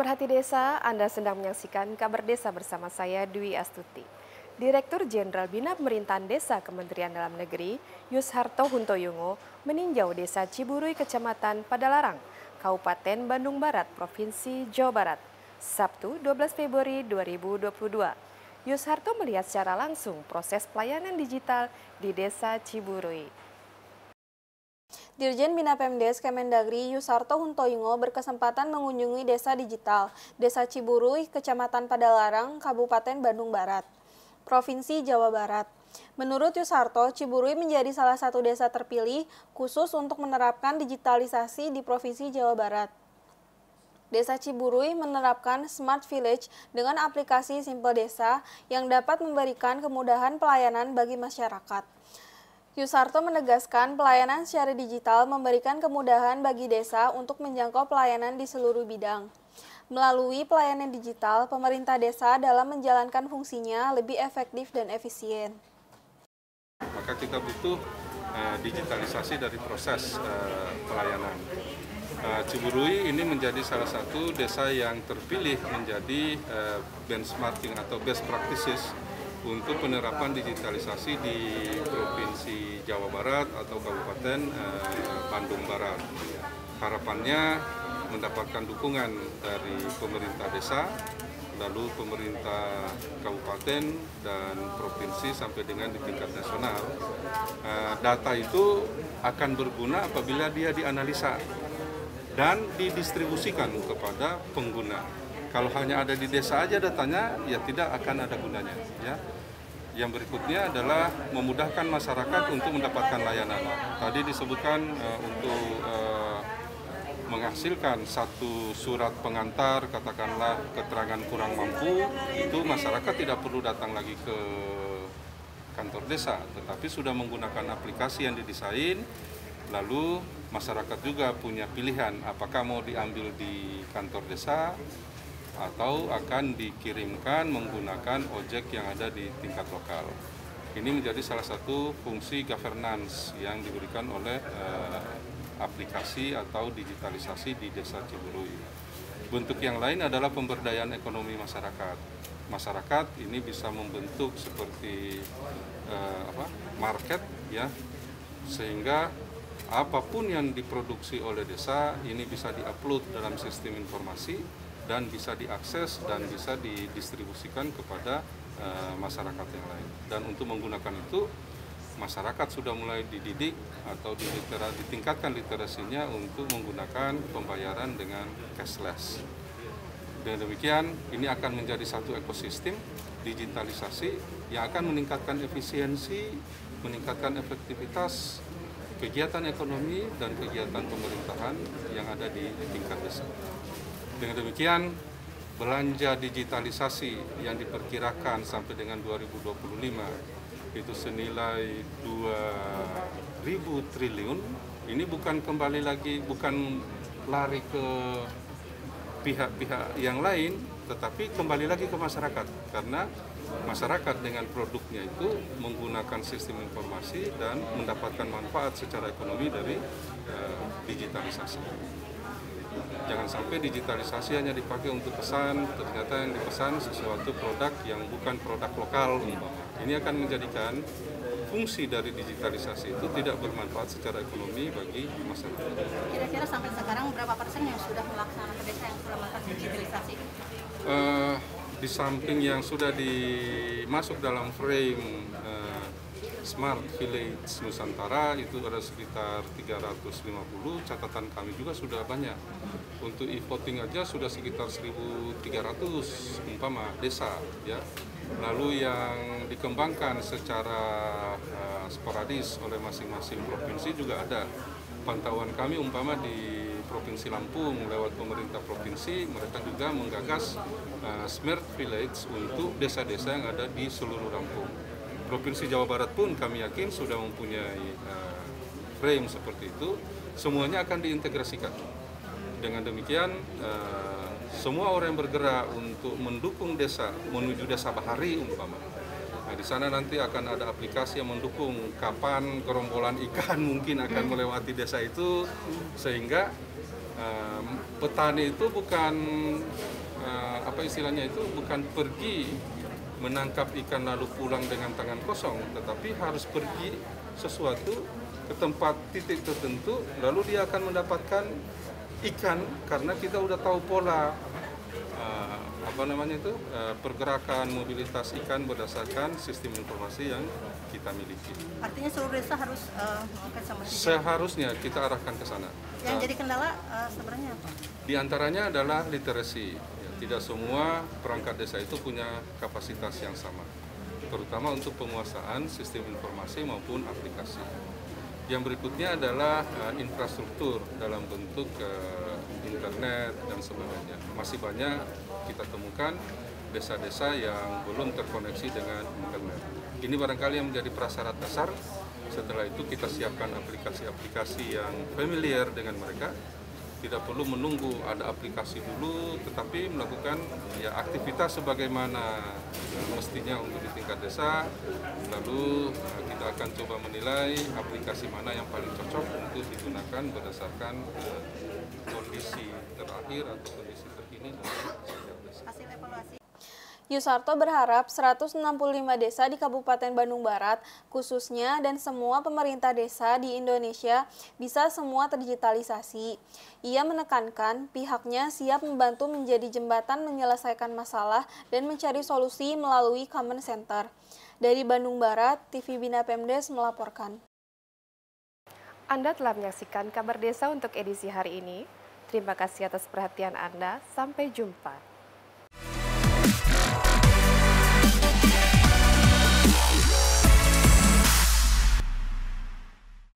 Pemerhati desa, Anda sedang menyaksikan kabar desa bersama saya Dwi Astuti. Direktur Jenderal Bina Pemerintahan Desa Kementerian Dalam Negeri, Yusharto Huntoyungo, meninjau Desa Ciburui, Kecamatan Padalarang, Kabupaten Bandung Barat, Provinsi Jawa Barat, Sabtu 12 Februari 2022. Yusharto melihat secara langsung proses pelayanan digital di Desa Ciburui. Dirjen Bina Pemdes Kemendagri Yusharto Huntoyungo berkesempatan mengunjungi desa digital, Desa Ciburui, Kecamatan Padalarang, Kabupaten Bandung Barat, Provinsi Jawa Barat. Menurut Yusharto, Ciburui menjadi salah satu desa terpilih khusus untuk menerapkan digitalisasi di Provinsi Jawa Barat. Desa Ciburui menerapkan Smart Village dengan aplikasi Simple Desa yang dapat memberikan kemudahan pelayanan bagi masyarakat. Yusharto menegaskan pelayanan secara digital memberikan kemudahan bagi desa untuk menjangkau pelayanan di seluruh bidang. Melalui pelayanan digital, pemerintah desa dalam menjalankan fungsinya lebih efektif dan efisien. Maka kita butuh digitalisasi dari proses pelayanan. Ciburui ini menjadi salah satu desa yang terpilih menjadi benchmarking atau best practices untuk penerapan digitalisasi di Provinsi Jawa Barat atau Kabupaten Bandung Barat. Harapannya mendapatkan dukungan dari pemerintah desa, lalu pemerintah kabupaten dan provinsi sampai dengan di tingkat nasional. Data itu akan berguna apabila dia dianalisa dan didistribusikan kepada pengguna. Kalau hanya ada di desa aja datanya, ya tidak akan ada gunanya. Ya. Yang berikutnya adalah memudahkan masyarakat untuk mendapatkan layanan. Tadi disebutkan untuk menghasilkan satu surat pengantar, katakanlah keterangan kurang mampu, itu masyarakat tidak perlu datang lagi ke kantor desa, tetapi sudah menggunakan aplikasi yang didesain, lalu masyarakat juga punya pilihan apakah mau diambil di kantor desa, atau akan dikirimkan menggunakan ojek yang ada di tingkat lokal. Ini menjadi salah satu fungsi governance yang diberikan oleh aplikasi atau digitalisasi di Desa Ciburui. Bentuk yang lain adalah pemberdayaan ekonomi masyarakat. Masyarakat ini bisa membentuk seperti market, ya, sehingga apapun yang diproduksi oleh desa ini bisa diupload dalam sistem informasi dan bisa diakses dan bisa didistribusikan kepada masyarakat yang lain. Dan untuk menggunakan itu, masyarakat sudah mulai dididik atau ditingkatkan literasinya untuk menggunakan pembayaran dengan cashless. Dengan demikian, ini akan menjadi satu ekosistem digitalisasi yang akan meningkatkan efisiensi, meningkatkan efektivitas kegiatan ekonomi dan kegiatan pemerintahan yang ada di tingkat desa. Dengan demikian, belanja digitalisasi yang diperkirakan sampai dengan 2025 itu senilai 2.000 triliun. Ini bukan kembali lagi, bukan lari ke pihak-pihak yang lain, tetapi kembali lagi ke masyarakat. Karena masyarakat dengan produknya itu menggunakan sistem informasi dan mendapatkan manfaat secara ekonomi dari digitalisasi. Jangan sampai digitalisasi hanya dipakai untuk pesan, ternyata yang dipesan sesuatu produk yang bukan produk lokal. Ini akan menjadikan fungsi dari digitalisasi itu tidak bermanfaat secara ekonomi bagi masyarakat. Kira-kira sampai sekarang berapa persen yang sudah melaksanakan desa yang sudah melakukan digitalisasi? Di samping yang sudah dimasuk dalam frame Smart Village Nusantara itu ada sekitar 350, catatan kami juga sudah banyak. Untuk e-voting aja sudah sekitar 1.300 umpama desa, ya. Lalu yang dikembangkan secara sporadis oleh masing-masing provinsi juga ada. Pantauan kami umpama di Provinsi Lampung lewat pemerintah provinsi, mereka juga menggagas Smart Village untuk desa-desa yang ada di seluruh Lampung. Provinsi Jawa Barat pun kami yakin sudah mempunyai frame seperti itu, semuanya akan diintegrasikan. Dengan demikian, semua orang yang bergerak untuk mendukung desa menuju desa bahari umpama. Nah, di sana nanti akan ada aplikasi yang mendukung kapan gerombolan ikan mungkin akan melewati desa itu, sehingga petani itu bukan apa istilahnya itu bukan pergi menangkap ikan lalu pulang dengan tangan kosong, tetapi harus pergi sesuatu ke tempat titik tertentu, lalu dia akan mendapatkan ikan karena kita udah tahu pola pergerakan mobilitas ikan berdasarkan sistem informasi yang kita miliki. Artinya seluruh desa harus mengangkat sama CGD. Seharusnya kita arahkan ke sana. Yang jadi kendala sebenarnya apa? Di antaranya adalah literasi. Ya, tidak semua perangkat desa itu punya kapasitas yang sama, terutama untuk penguasaan sistem informasi maupun aplikasi. Yang berikutnya adalah infrastruktur dalam bentuk internet dan sebagainya. Masih banyak kita temukan desa-desa yang belum terkoneksi dengan internet. Ini barangkali yang menjadi prasyarat dasar. Setelah itu kita siapkan aplikasi-aplikasi yang familiar dengan mereka. Tidak perlu menunggu ada aplikasi dulu, tetapi melakukan ya aktivitas sebagaimana mestinya untuk di tingkat desa. Lalu kita akan coba menilai aplikasi mana yang paling cocok untuk digunakan berdasarkan kondisi terakhir atau kondisi terkini dari setiap desa. Hasil evaluasi. Yusarto berharap 165 desa di Kabupaten Bandung Barat, khususnya dan semua pemerintah desa di Indonesia bisa semua terdigitalisasi. Ia menekankan pihaknya siap membantu menjadi jembatan menyelesaikan masalah dan mencari solusi melalui Common Center. Dari Bandung Barat, TV Bina Pemdes melaporkan. Anda telah menyaksikan kabar desa untuk edisi hari ini. Terima kasih atas perhatian Anda. Sampai jumpa.